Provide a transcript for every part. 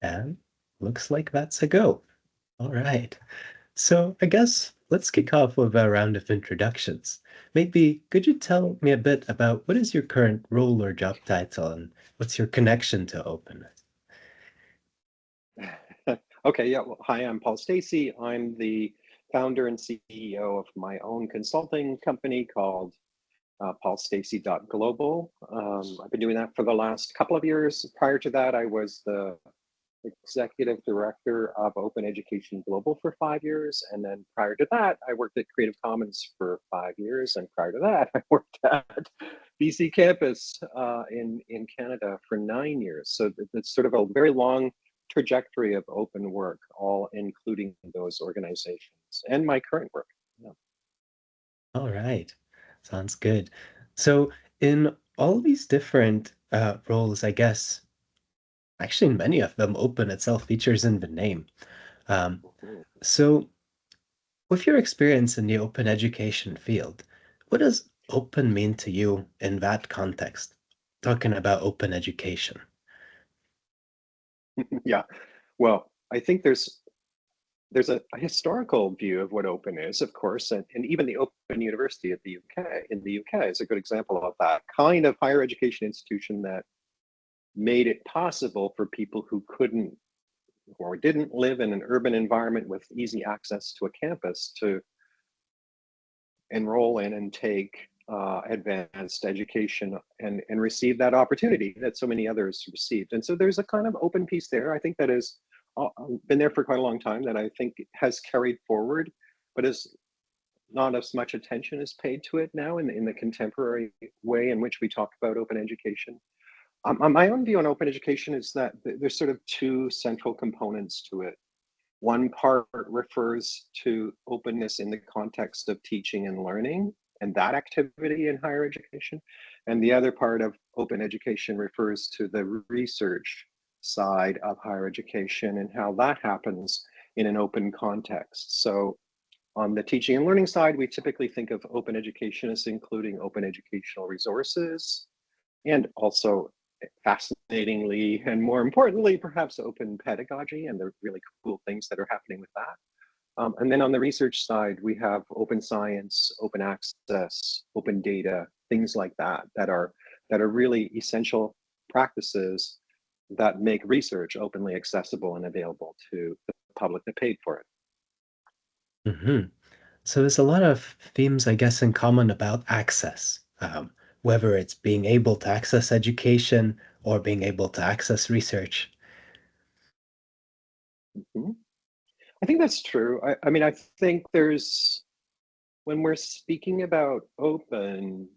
And looks like that's a go. All right. So I guess let's kick off with a round of introductions. Maybe could you tell me a bit about what is your current role or job title and what's your connection to openness? Okay, yeah. Well, hi, I'm Paul Stacey. I'm the founder and CEO of my own consulting company called paulstacey.global. I've been doing that for the last couple of years. Prior to that, I was the executive director of Open Education Global for 5 years. And then prior to that, I worked at Creative Commons for 5 years. And prior to that, I worked at BC Campus in Canada for 9 years. So it's sort of a very long trajectory of open work, all including those organizations and my current work. Yeah. All right. Sounds good. So in all these different roles, I guess, actually many of them open itself features in the name. Um, Mhm. so with your experience in the open education field, what does open mean to you in that context? Talking about open education. Yeah. Well, I think there's a historical view of what open is, of course, and even the Open University at the UK in the UK is a good example of that kind of higher education institution that made it possible for people who couldn't or didn't live in an urban environment with easy access to a campus to enroll in and take advanced education and receive that opportunity that so many others received. And so there's a kind of open piece there. I think that has been there for quite a long time that I think has carried forward, but is not as much attention is paid to it now in the contemporary way in which we talk about open education. My own view on open education is that there's sort of two central components to it. One part refers to openness in the context of teaching and learning and that activity in higher education. And the other part of open education refers to the research side of higher education and how that happens in an open context. So on the teaching and learning side, we typically think of open education as including open educational resources and also fascinatingly and more importantly, perhaps open pedagogy and the really cool things that are happening with that. And then on the research side, we have open science, open access, open data, things like that that are really essential practices that make research openly accessible and available to the public that paid for it. hmm So there's a lot of themes, I guess, in common about access, whether it's being able to access education or being able to access research. Mhm. I think that's true. I mean, I think there's when we're speaking about open,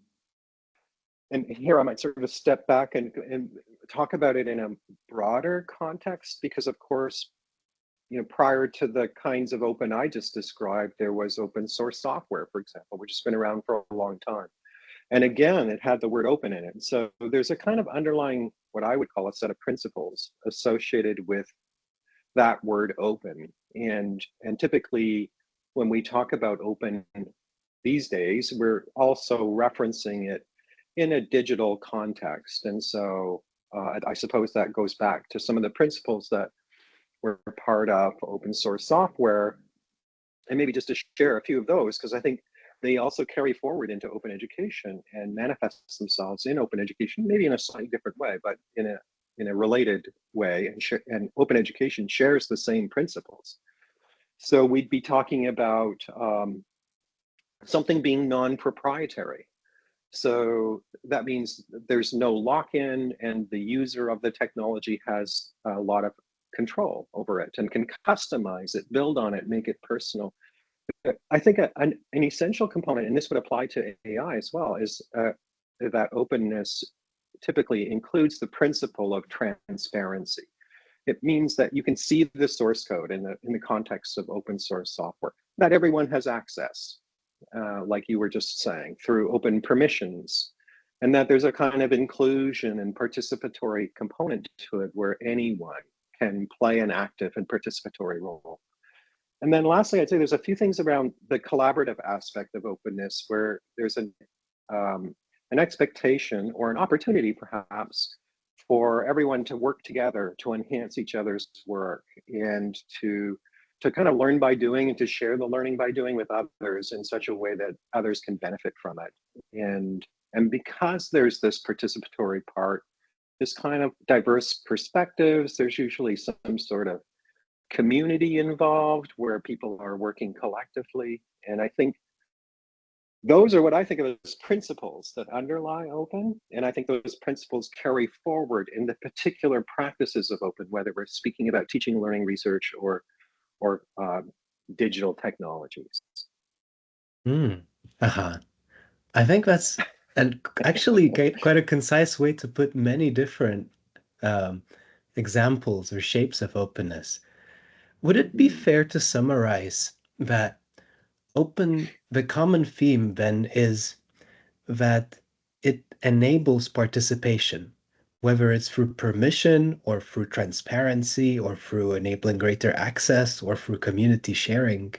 and here I might sort of step back and talk about it in a broader context, because of course, prior to the kinds of open I just described, there was open source software, for example, which has been around for a long time. And again, it had the word open in it. So there's a kind of underlying, what I would call a set of principles associated with that word open. And typically when we talk about open these days, we're also referencing it in a digital context. And so I suppose that goes back to some of the principles that were part of open source software. And maybe just to share a few of those, because I think they also carry forward into open education and manifest themselves in open education, maybe in a slightly different way, but in a related way. And open education shares the same principles. So we'd be talking about something being non-proprietary. So that means there's no lock-in and the user of the technology has a lot of control over it and can customize it, build on it, make it personal. I think an essential component, and this would apply to AI as well, is that openness typically includes the principle of transparency. It means that you can see the source code in the context of open source software, that everyone has access, like you were just saying, through open permissions, and that there's a kind of inclusion and participatory component to it where anyone can play an active and participatory role. And then lastly, I'd say there's a few things around the collaborative aspect of openness where there's an expectation or an opportunity perhaps for everyone to work together to enhance each other's work and to kind of learn by doing and to share the learning by doing with others in such a way that others can benefit from it. And because there's this participatory part, this kind of diverse perspectives, there's usually some sort of community involved where people are working collectively. And I think those are what I think of as principles that underlie open. And I think those principles carry forward in the particular practices of open, whether we're speaking about teaching, learning, research, or digital technologies. Uh-huh. I think that's actually quite a concise way to put many different um, examples or shapes of openness. Would it be Mm. fair to summarize that the common theme then is that it enables participation, whether it's through permission or through transparency or through enabling greater access or through community sharing?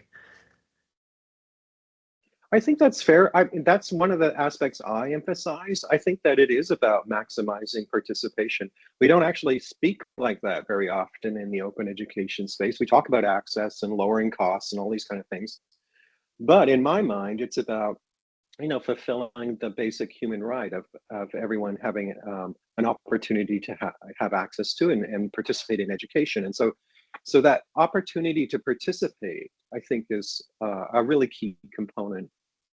I think that's fair. That's one of the aspects I emphasize. I think that it is about maximizing participation. We don't actually speak like that very often in the open education space. We talk about access and lowering costs and all these kind of things. But in my mind, it's about fulfilling the basic human right of everyone having an opportunity to have access to and participate in education. And so that opportunity to participate, I think, is a really key component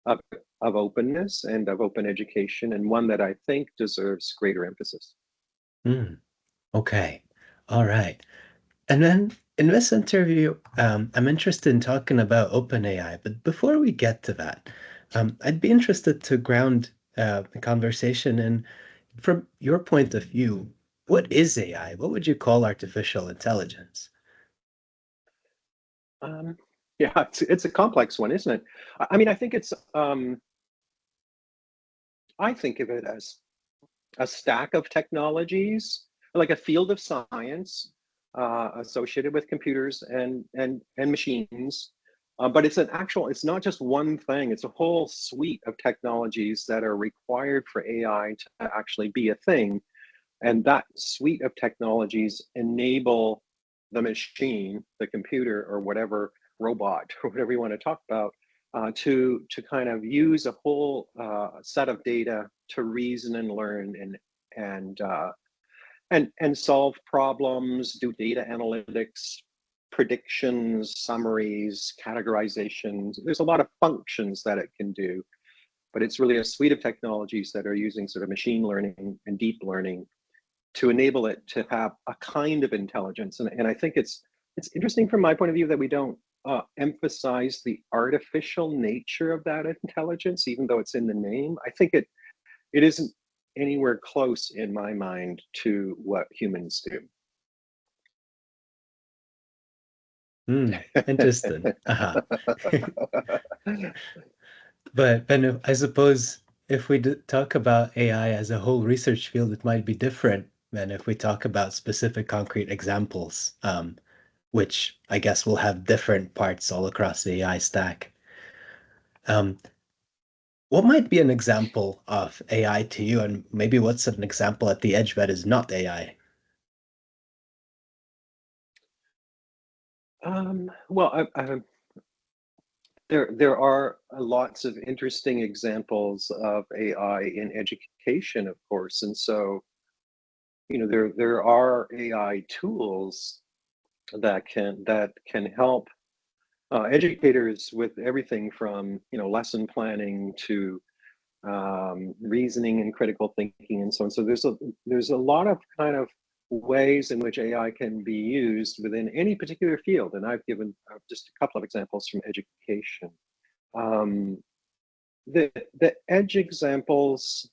of, of openness and of open education, and one that I think deserves greater emphasis. Hmm. Okay. All right. And then in this interview, I'm interested in talking about OpenAI. But before we get to that, I'd be interested to ground the conversation in, from your point of view, what is AI? What would you call artificial intelligence? Um, yeah, it's a complex one, isn't it? I mean, I think of it as a stack of technologies, like a field of science associated with computers and machines. But it's not just one thing, it's a whole suite of technologies that are required for AI to actually be a thing. And that suite of technologies enable the machine, the computer, or whatever robot, or whatever you want to talk about, to kind of use a whole set of data to reason and learn and and solve problems, do data analytics, predictions, summaries, categorizations. There's a lot of functions that it can do, but it's really a suite of technologies that are using sort of machine learning and deep learning to enable it to have a kind of intelligence. And I think it's interesting from my point of view that we don't emphasize the artificial nature of that intelligence, even though it's in the name. I think it isn't anywhere close in my mind to what humans do. Hmm. Interesting. Uh-huh. But then I suppose if we talk about AI as a whole research field, it might be different than if we talk about specific concrete examples, which I guess will have different parts all across the AI stack. Um, what might be an example of AI to you, and maybe what's an example at the edge that is not AI? Well, there are lots of interesting examples of AI in education, of course, and so there are AI tools that can help educators with everything from lesson planning to reasoning and critical thinking and so on. So there's a lot of kind of ways in which AI can be used within any particular field, and I've given just a couple of examples from education. Um, the edge examples,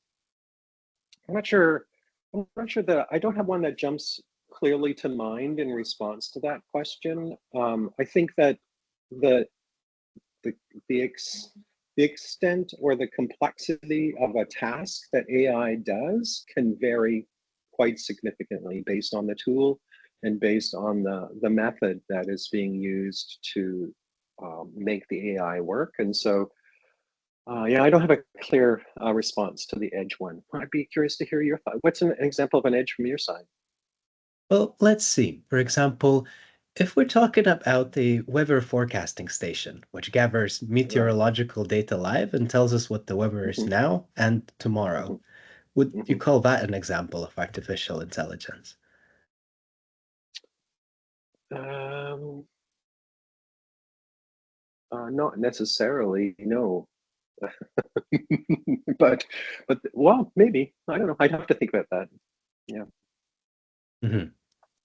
I'm not sure. I'm not sure that I don't have one that jumps clearly to mind in response to that question. I think that the the the ex the extent or the complexity of a task that AI does can vary quite significantly based on the tool and based on the method that is being used to make the AI work. And so Yeah, I don't have a clear response to the edge one. I'd be curious to hear your thought. What's an example of an edge from your side? Well, let's see. For example, if we're talking about the weather forecasting station, which gathers Right. meteorological data live and tells us what the weather is Hmm. now and tomorrow, Hmm. would you Hmm. call that an example of artificial intelligence? Um, Not necessarily, no. but well, maybe. I don't know. I'd have to think about that. Yeah. Hmm.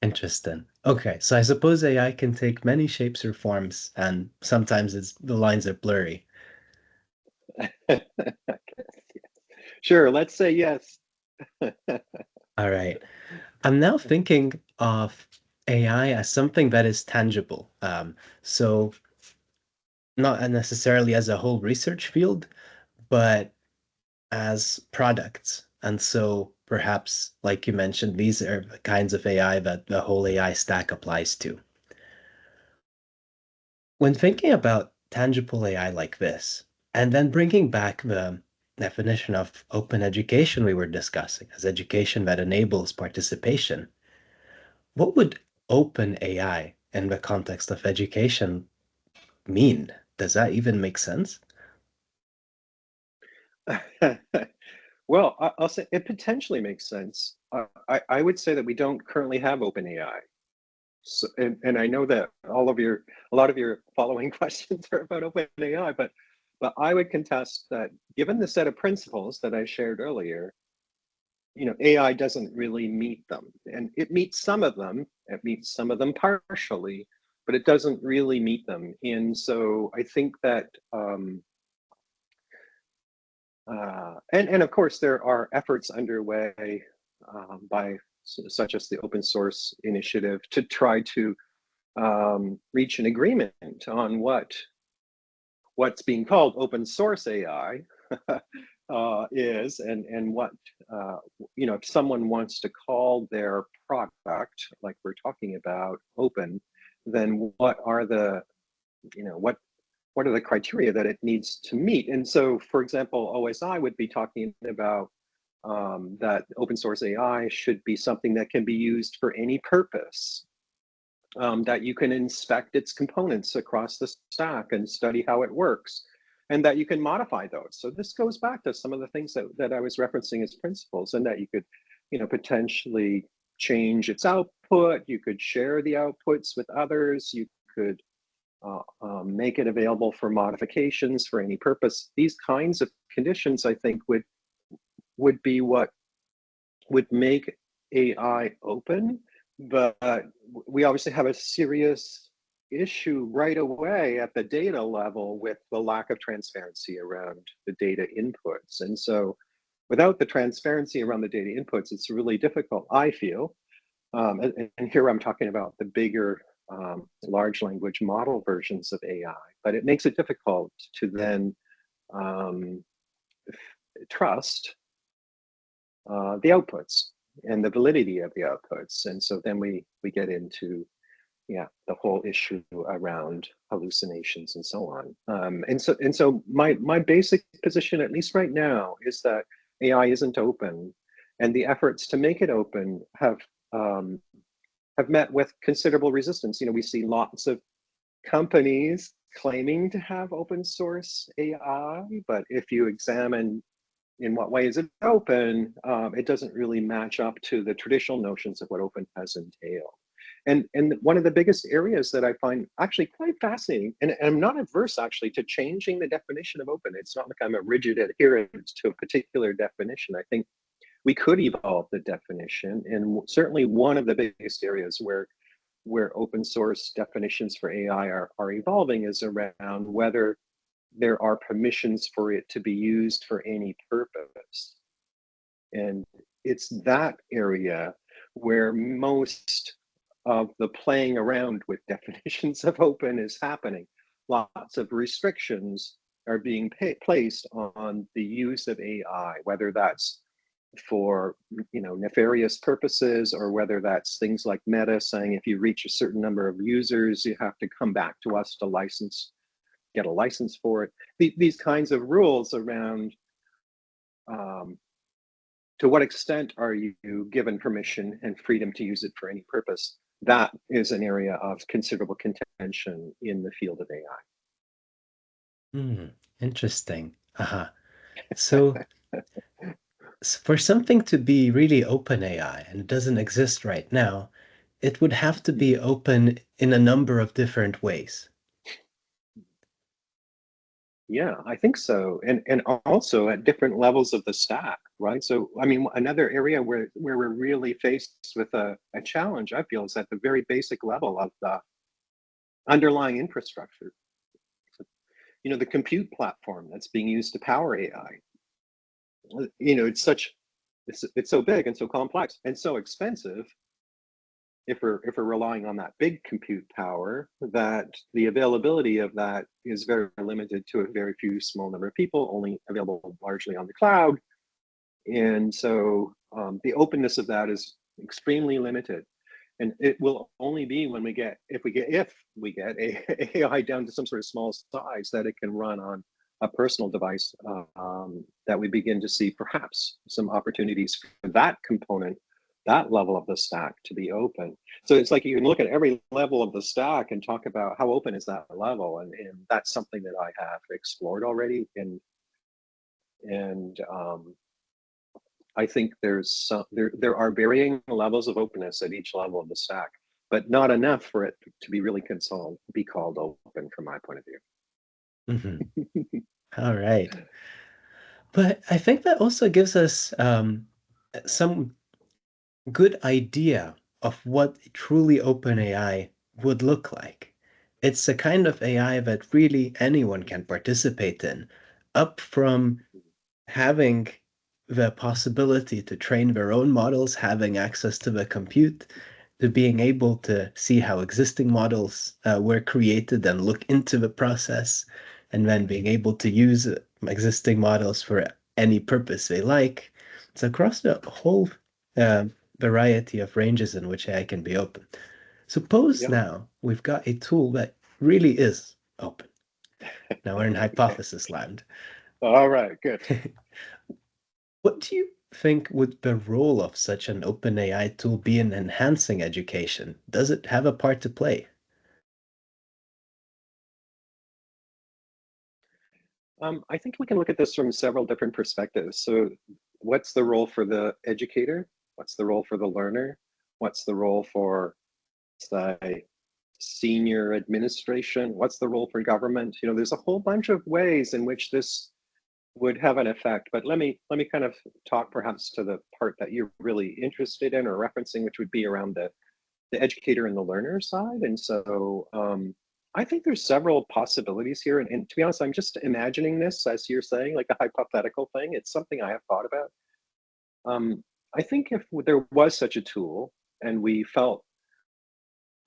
Interesting. Okay, so I suppose AI can take many shapes or forms, and sometimes the lines are blurry. Sure, let's say yes. All right. I'm now thinking of AI as something that is tangible. So not necessarily as a whole research field, but as products. And so perhaps, like you mentioned, these are the kinds of AI that the whole AI stack applies to. When thinking about tangible AI like this, and then bringing back the definition of open education we were discussing as education that enables participation, what would open AI in the context of education mean? Does that even make sense? Well, I'll say it potentially makes sense. I would say that we don't currently have OpenAI. So, and I know that a lot of your following questions are about OpenAI, but I would contest that given the set of principles that I shared earlier, AI doesn't really meet them, and it meets some of them. It meets some of them partially, but it doesn't really meet them. And so I think that and of course, there are efforts underway by such as the open source initiative to try to reach an agreement on what's being called open source AI is, and what if someone wants to call their product, like we're talking about, open, then what are the what are the criteria that it needs to meet? And so, for example, OSI would be talking about that open source AI should be something that can be used for any purpose, that you can inspect its components across the stack and study how it works, and that you can modify those. So this goes back to some of the things that I was referencing as principles, and that you could, potentially change its output, you could share the outputs with others, you could make it available for modifications for any purpose. These kinds of conditions, I think, would be what would make AI open, but we obviously have a serious issue right away at the data level with the lack of transparency around the data inputs. And so without the transparency around the data inputs, it's really difficult, I feel. And here I'm talking about the bigger large language model versions of AI, but it makes it difficult to then um, trust the outputs and the validity of the outputs. And so then we get into the whole issue around hallucinations and so on. And so my basic position, at least right now, is that AI isn't open, and the efforts to make it open have met with considerable resistance. We see lots of companies claiming to have open source AI, but if you examine in what way is it open, it doesn't really match up to the traditional notions of what open has entailed. And one of the biggest areas that I find actually quite fascinating, and I'm not adverse actually to changing the definition of open. It's not like I'm a rigid adherent to a particular definition. I think we could evolve the definition, and certainly one of the biggest areas where open source definitions for AI are evolving is around whether there are permissions for it to be used for any purpose. And it's that area where most of the playing around with definitions of open is happening. Lots of restrictions are being placed on the use of AI, whether that's for nefarious purposes, or whether that's things like Meta saying if you reach a certain number of users, you have to come back to us to license get a license for it. These kinds of rules around um, to what extent are you given permission and freedom to use it for any purpose? That is an area of considerable contention in the field of Hmm, interesting. Uh-huh. So, for something to be really open AI, and it doesn't exist right now, it would have to be AI. open in a number of different ways. Yeah, I think so. And also at different levels of the stack, right? So I mean, another area where we're really faced with a challenge, I feel, is at the very basic level of the underlying infrastructure. So, the compute platform that's being used to power AI. It's so big and so complex and so expensive if we're relying on that big compute power, that the availability of that is very limited to a very few small number of people, only available largely on the cloud. And so the openness of that is extremely limited. And it will only be when if we get a AI down to some sort of small size that it can run on a personal device, that we begin to see perhaps some opportunities for that component, that level of the stack to be open. So it's like you can look at every level of the stack and talk about how open is that level, and that's something that I have explored already, and I think there are varying levels of openness at each level of the stack, but not enough for it to be really be called open from my point of Mhm. view. All right. But I think that also gives us some good idea of what truly open AI would look like. It's a kind of AI that really anyone can participate in, up from having the possibility to train their own models, having access to the compute, to being able to see how existing models were created and look into the process, and then being able to use existing models for any purpose they like. It's across the whole uh, variety of ranges in which AI can be open. Suppose Yeah. now we've got a tool that really is open. Now we're in Okay. hypothesis land. All right. Good. What do you think would the role of such an open AI tool be in enhancing education? Does it have a part to play? I think we can look at this from several different perspectives. So, what's the role for the educator? What's the role for the learner? What's the role for, say, senior administration? What's the role for government? There's a whole bunch of ways in which this would have an effect. But let me kind of talk perhaps to the part that you're really interested in or referencing, which would be around the educator and the learner side. And so I think there's several possibilities here. And to be honest, I'm just imagining this as you're saying, like a hypothetical thing. It's something I have thought about. I think if there was such a tool and we felt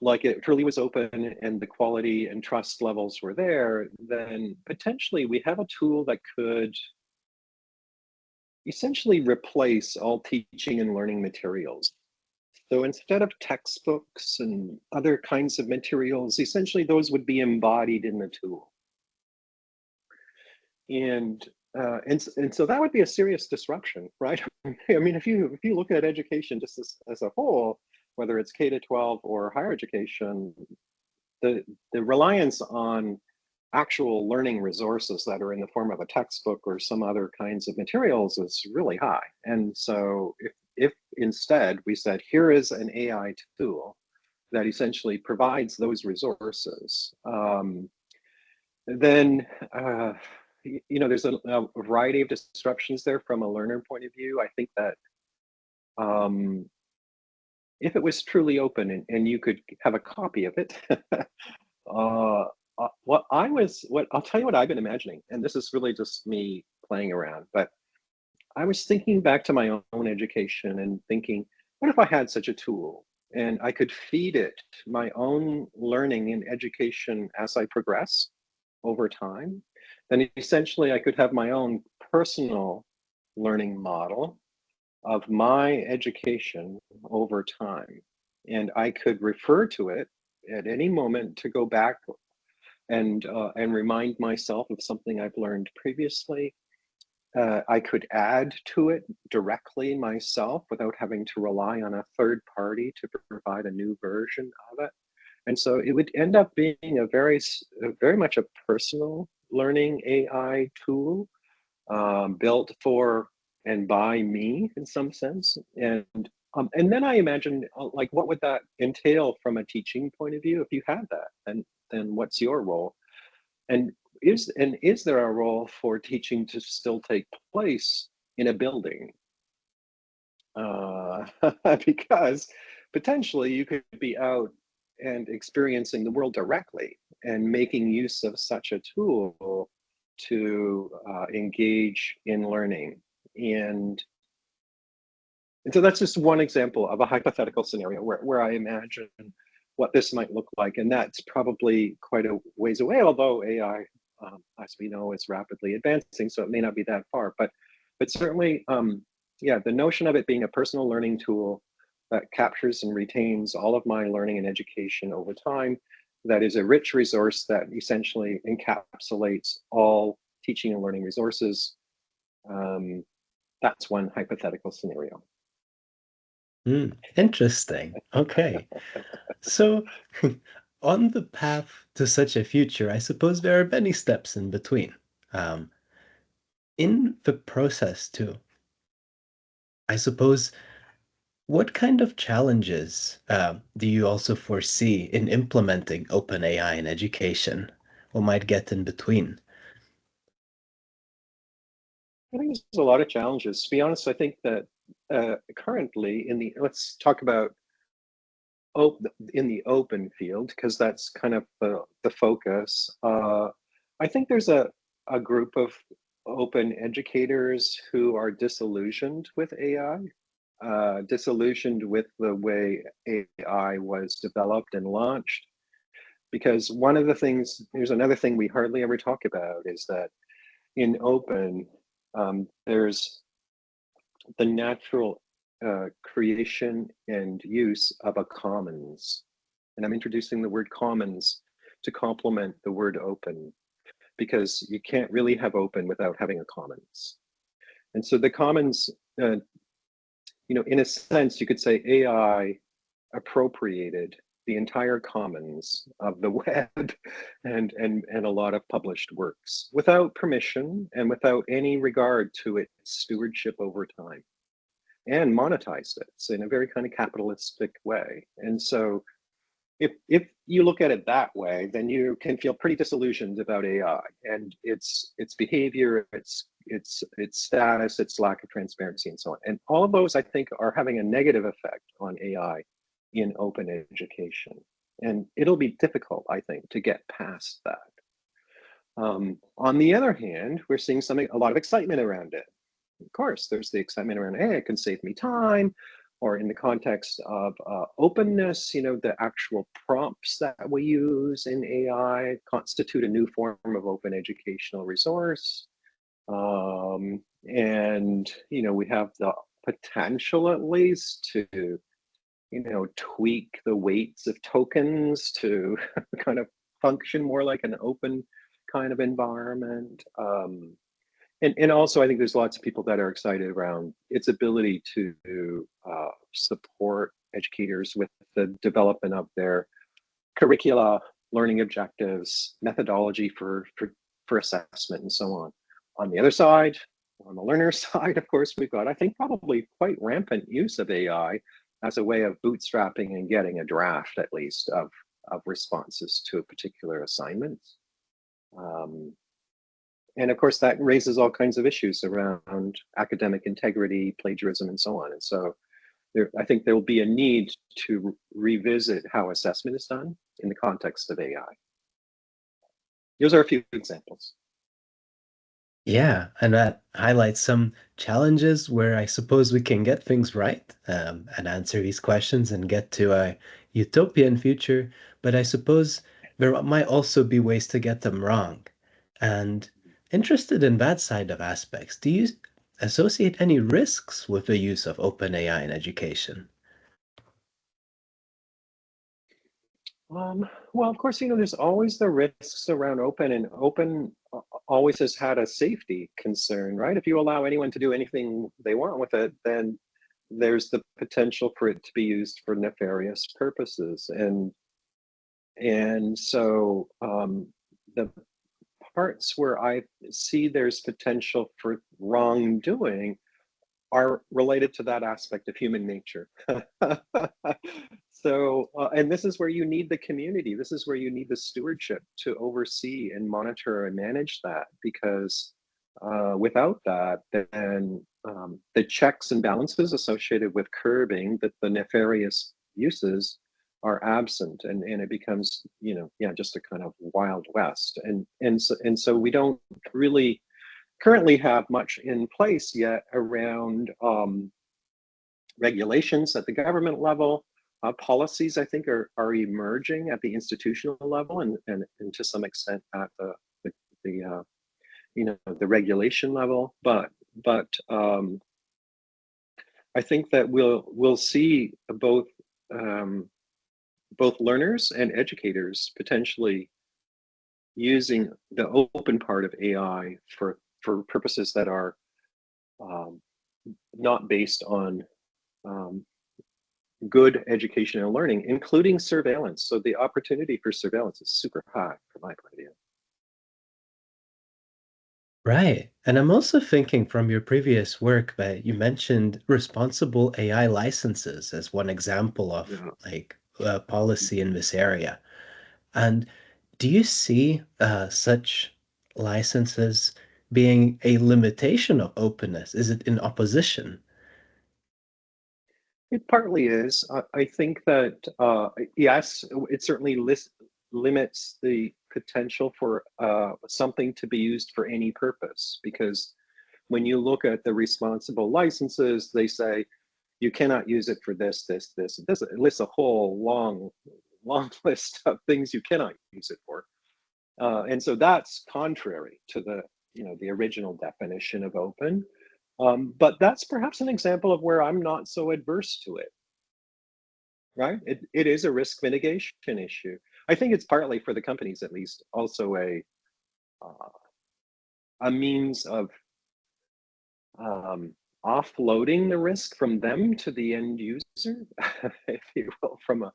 like it truly was open and the quality and trust levels were there, then potentially we have a tool that could essentially replace all teaching and learning materials. So instead of textbooks and other kinds of materials, essentially those would be embodied in the tool. And so that would be a serious disruption, right? I mean, if you look at education just as a whole, whether it's K to 12 or higher education, the reliance on actual learning resources that are in the form of a textbook or some other kinds of materials is really high. And so if instead we said, here is an AI tool that essentially provides those resources, then there's a variety of disruptions there from a learner point of view. I think that um, if it was truly open and you could have a copy of it, Uh, what I'll tell you what I've been imagining, and this is really just me playing around, but I was thinking back to my own education and thinking, what if I had such a tool and I could feed it my own learning and education as I progress over time? Then essentially I could have my own personal learning model of my education over time. And I could refer to it at any moment to go back and remind myself of something I've learned previously. I could add to it directly myself without having to rely on a third party to provide a new version of it. And so it would end up being very much a personal learning AI tool, built for and by me in some sense. And then I imagine, like, what would that entail from a teaching point of view if you had that? And then what's your role? And is there a role for teaching to still take place in a building? Uh, because potentially you could be out and experiencing the world directly and making use of such a tool to engage in learning. And, and so that's just one example of a hypothetical scenario where I imagine what this might look like. And that's probably quite a ways away, although AI, as we know, is rapidly advancing, so it may not be that far. But certainly, yeah, the notion of it being a personal learning tool that captures and retains all of my learning and education over time, that is a rich resource that essentially encapsulates all teaching and learning resources. That's one hypothetical scenario. Interesting. Okay. So, on the path to such a future, I suppose there are many steps in between. Um, in the process, too, I suppose, what kind of challenges do you also foresee in implementing OpenAI in education? What might get in between? I think there's a lot of challenges. To be honest, I think that currently let's talk about in the open field, because that's kind of the focus. I think there's a group of open educators who are disillusioned with AI, disillusioned with the way AI was developed and launched. Because one of the things, here's another thing we hardly ever talk about, is that in open, there's the natural creation and use of a commons. And I'm introducing the word commons to complement the word open, because you can't really have open without having a commons. And so the commons, in a sense, you could say AI appropriated the entire commons of the web and a lot of published works without permission and without any regard to its stewardship over time, and monetized it in a very kind of capitalistic way. And so if you look at it that way, then you can feel pretty disillusioned about AI and its behavior, its status, its lack of transparency, and so on. And all of those, I think, are having a negative effect on AI in open education. And it'll be difficult, I think, to get past that. On the other hand, we're seeing a lot of excitement around it. Of course, there's the excitement around, hey, it can save me time, or in the context of openness, the actual prompts that we use in AI constitute a new form of open educational resource. And, we have the potential, at least, to, tweak the weights of tokens to kind of function more like an open kind of environment. And also, I think there's lots of people that are excited around its ability to support educators with the development of their curricula, learning objectives, methodology for assessment, and so on. On the other side, on the learner side, of course, we've got, I think, probably quite rampant use of AI as a way of bootstrapping and getting a draft, at least, of responses to a particular assignment. And of course, that raises all kinds of issues around academic integrity, plagiarism, and so on. And so I think there will be a need to revisit how assessment is done in the context of AI. Those are a few examples. Yeah, and that highlights some challenges where I suppose we can get things right, and answer these questions and get to a utopian future. But I suppose there might also be ways to get them wrong. And interested in that side of aspects, do you associate any risks with the use of OpenAI in education? Well, of course, there's always the risks around open, and open always has had a safety concern, right? If you allow anyone to do anything they want with it, then there's the potential for it to be used for nefarious purposes. And so the parts where I see there's potential for wrongdoing are related to that aspect of human nature. And this is where you need the community. This is where you need the stewardship to oversee and monitor and manage that, because without that, then the checks and balances associated with curbing the nefarious uses are absent, and it becomes, yeah, just a kind of wild west. And so we don't really currently have much in place yet around regulations at the government level. Policies, I think, are emerging at the institutional level, and to some extent at the regulation level. But I think that we'll see um, both learners and educators potentially using the open part of AI for purposes that are um, not based on um, good education and learning, including surveillance. So the opportunity for surveillance is super high from my point of view. Right. And I'm also thinking from your previous work that you mentioned responsible AI licenses as one example of Yeah. like policy in this area. And do you see such licenses being a limitation of openness? Is it in opposition? It partly is. I think that, yes, it certainly limits the potential for something to be used for any purpose, because when you look at the responsible licenses, they say you cannot use it for this, this, this, this. It lists a whole long list of things you cannot use it for. And so that's contrary to the original definition of open. But that's perhaps an example of where I'm not so adverse to it, right? It is a risk mitigation issue. I think it's partly, for the companies at least, also uh, a means of um, offloading the risk from them to the end user, if you will, from a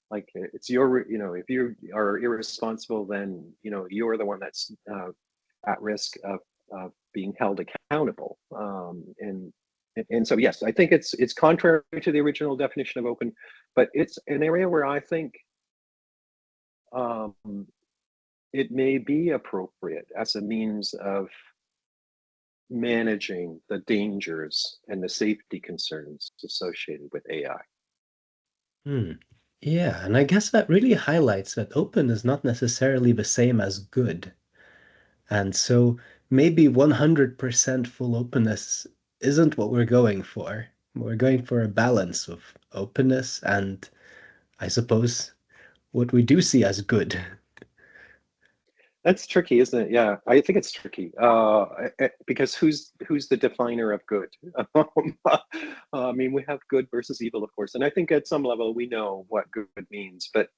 like it's if you are irresponsible, then you're the one that's at risk of being held accountable. And so yes, I think it's contrary to the original definition of open, but it's an area where I think um, it may be appropriate as a means of managing the dangers and the safety concerns associated with AI. Hmm. Yeah, and I guess that really highlights that open is not necessarily the same as good. And so maybe 100% full openness isn't what we're going for. We're going for a balance of openness and, I suppose, what we do see as good. That's tricky, isn't it? Yeah, I think it's tricky because who's the definer of good? I mean, we have good versus evil, of course, and I think at some level we know what good means. But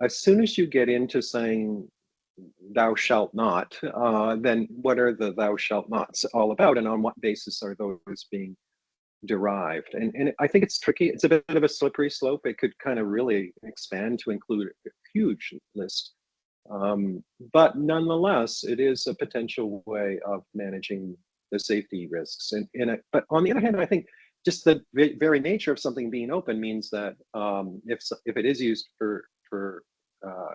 as soon as you get into saying "thou shalt not," then what are the "thou shalt nots" all about, and on what basis are those being derived? And I think it's tricky. It's a bit of a slippery slope. It could kind of really expand to include a huge list, um, but nonetheless, it is a potential way of managing the safety risks. But on the other hand, I think just the very nature of something being open means that if it is used for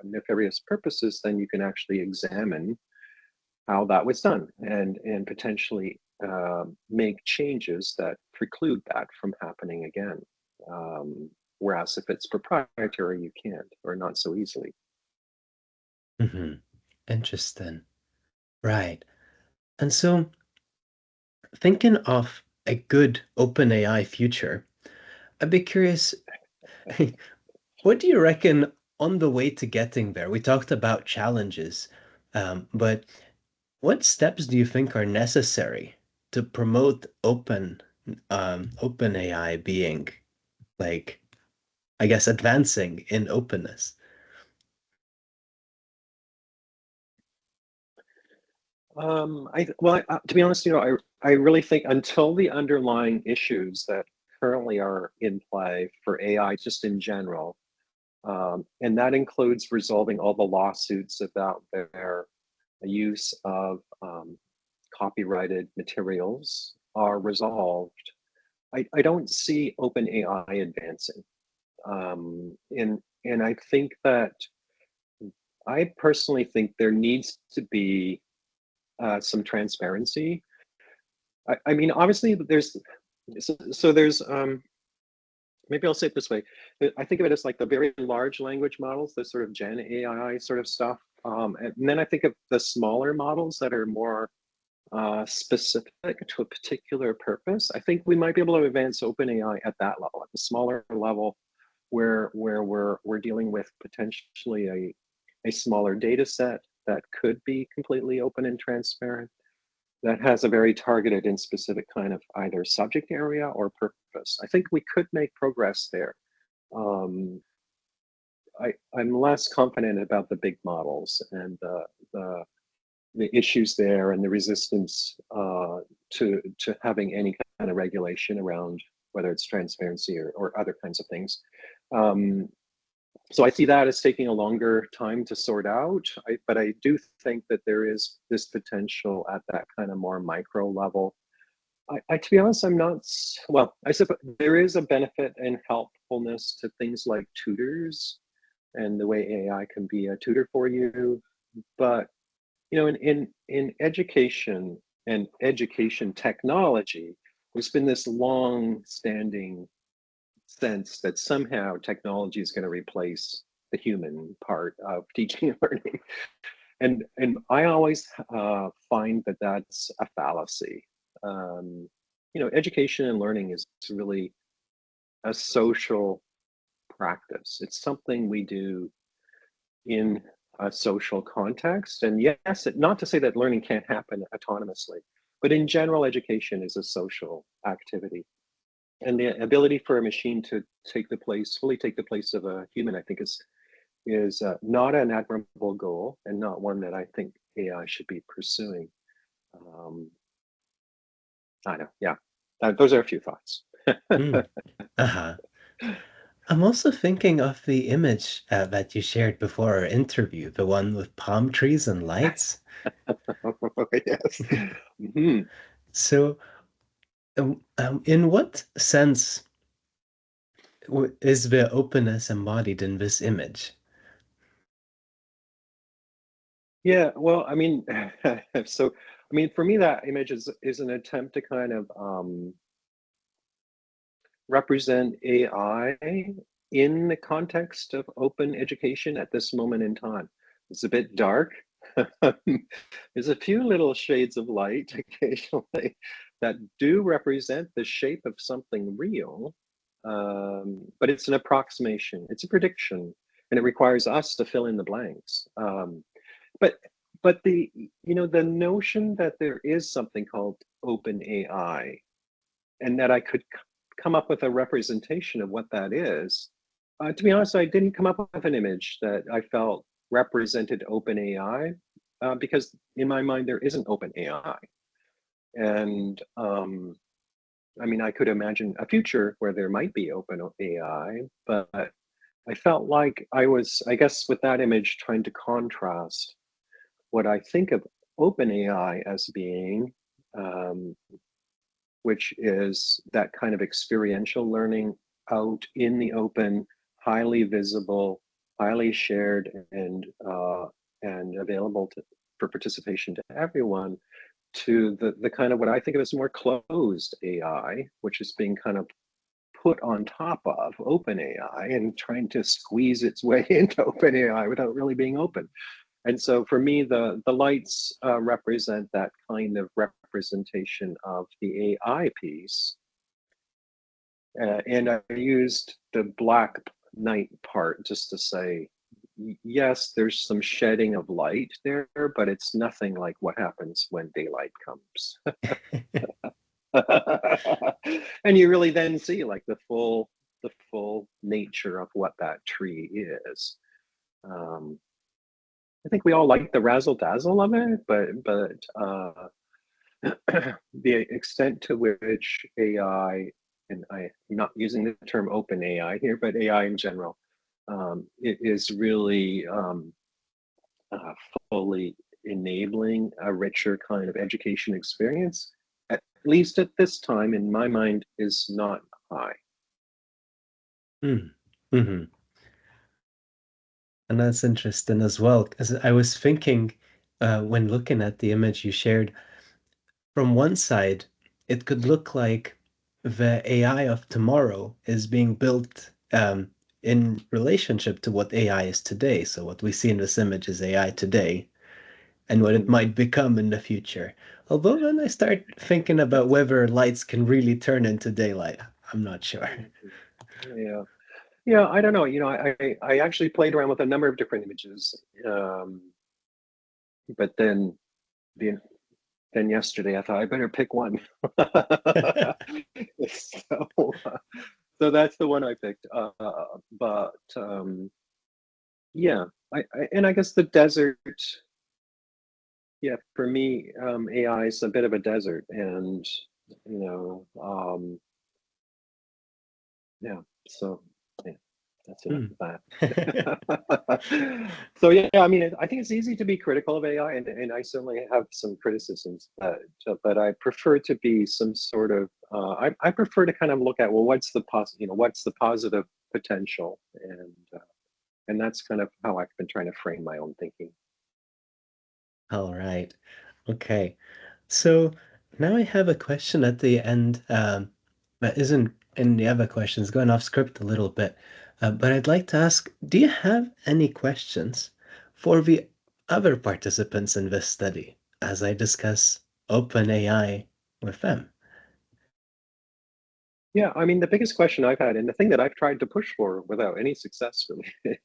nefarious purposes, then you can actually examine how that was done, and potentially make changes that preclude that from happening again. Whereas if it's proprietary, you can't, or not so easily. Hmm. Interesting. Right. And so, thinking of a good OpenAI future, I'd be curious, what do you reckon on the way to getting there? We talked about challenges, but what steps do you think are necessary to promote open AI being like I guess, advancing in openness? To be honest, I really think until the underlying issues that currently are in play for AI, just in general, and that includes resolving all the lawsuits about their use of copyrighted materials are resolved, I don't see open AI advancing. And I think that I personally think there needs to be some transparency. I mean, obviously, there's maybe I'll say it this way. I think of it as like the very large language models, the sort of Gen AI sort of stuff. And then I think of the smaller models that are more specific to a particular purpose. I think we might be able to advance OpenAI at that level, at the smaller level, where we're dealing with potentially a smaller data set that could be completely open and transparent, that has a very targeted and specific kind of either subject area or purpose. I think we could make progress there. Um, I'm less confident about the big models and the issues there and the resistance to having any kind of regulation around whether it's transparency or other kinds of things. Um, so I see that as taking a longer time to sort out, but I do think that there is this potential at that kind of more micro level. To be honest, I'm not, well, I suppose there is a benefit and helpfulness to things like tutors and the way AI can be a tutor for you. But, in education and education technology, there's been this long standing sense that somehow technology is going to replace the human part of teaching and learning. And I always find that that's a fallacy. Education and learning is really a social practice. It's something we do in a social context. And yes, not to say that learning can't happen autonomously, but in general, education is a social activity. And the ability for a machine to fully take the place of a human, I think is not an admirable goal and not one that I think AI should be pursuing. Um, I know, yeah. Those are a few thoughts. Mm. Uh-huh. I'm also thinking of the image that you shared before our interview, the one with palm trees and lights. Yes. Mhm. So, in what sense is the openness embodied in this image? Yeah, well, I mean, for me, that image is an attempt to kind of represent AI in the context of open education at this moment in time. It's a bit dark. There's a few little shades of light occasionally that do represent the shape of something real, but it's an approximation, it's a prediction, and it requires us to fill in the blanks. But the notion that there is something called open AI and that I could come up with a representation of what that is. To be honest, I didn't come up with an image that I felt represented open AI because in my mind there isn't open AI. And I mean, I could imagine a future where there might be open AI, but I felt like I guess, with that image, trying to contrast what I think of open AI as being, um, which is that kind of experiential learning out in the open, highly visible, highly shared, and available for participation to everyone. To the kind of what I think of as more closed AI, which is being kind of put on top of open AI and trying to squeeze its way into open AI without really being open. And so for me, the lights represent that kind of representation of the AI piece. And I used the black night part just to say, yes, there's some shedding of light there, but it's nothing like what happens when daylight comes. And you really then see like the full nature of what that tree is. Um, I think we all like the razzle dazzle of it, but the extent to which AI, and I'm not using the term open AI here, but AI in general, it is really uh, fully enabling a richer kind of education experience, at least at this time, in my mind, is not high. Mm. Hmm. And that's interesting as well, because I was thinking when looking at the image you shared, from one side, it could look like the AI of tomorrow is being built in relationship to what AI is today. So what we see in this image is AI today and what it Mhm. might become in the future. Although then I start thinking about whether lights can really turn into daylight. I'm not sure. Mhm. Yeah, yeah. I don't know. I actually played around with a number of different images, um, but the then yesterday I thought I better pick one. so, so that's the one I picked. But yeah, and I guess the desert. Yeah, for me, AI is a bit of a desert, and you know, yeah. So yeah, that's enough Hmm. of that. So yeah, I mean, I think it's easy to be critical of AI, and I certainly have some criticisms, but I prefer to be some sort of I prefer to kind of look at, well, what's the positive potential, and that's kind of how I've been trying to frame my own thinking. All right. Okay. So now I have a question at the end that isn't in the other questions, going off script a little bit. But I'd like to ask, do you have any questions for the other participants in this study as I discuss OpenAI with them? Yeah, I mean, the biggest question I've had, and the thing that I've tried to push for without any success really,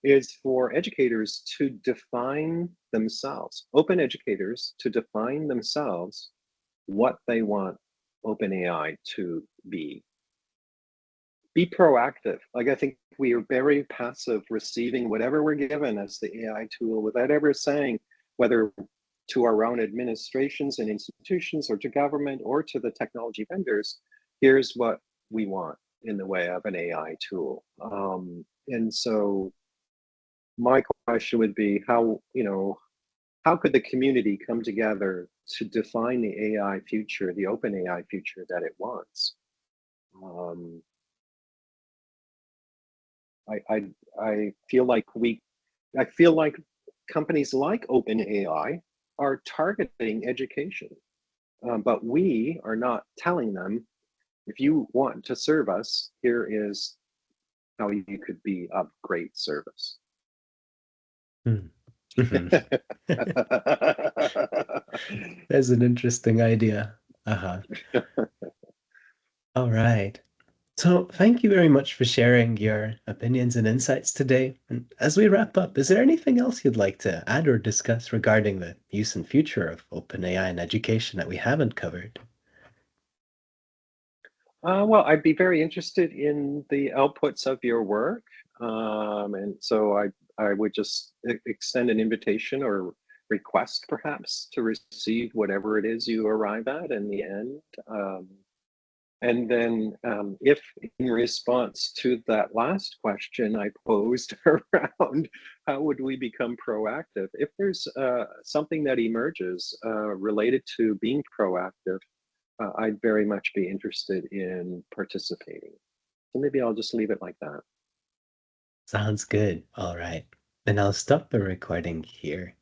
is for educators to define themselves, open educators to define themselves what they want OpenAI to be. Be proactive. Like, I think we are very passive receiving whatever we're given as the AI tool without ever saying, whether to our own administrations and institutions or to government or to the technology vendors, here's what we want in the way of an AI tool. And so my question would be, how could the community come together to define the AI future, the open AI future that it wants? Um, I, I I feel like I feel like companies like OpenAI are targeting education, but we are not telling them, if you want to serve us, here is how you could be of great service. Hmm. Mhm. That's an interesting idea. Uh-huh. All right. So, thank you very much for sharing your opinions and insights today. And as we wrap up, is there anything else you'd like to add or discuss regarding the use and future of OpenAI in education that we haven't covered? Well, I'd be very interested in the outputs of your work, and so I would just extend an invitation or request, perhaps, to receive whatever it is you arrive at in the end. Um, and then, if in response to that last question I posed around how would we become proactive, if there's something that emerges related to being proactive, I'd very much be interested in participating. So maybe I'll just leave it like that. Sounds good. All right. Then I'll stop the recording here.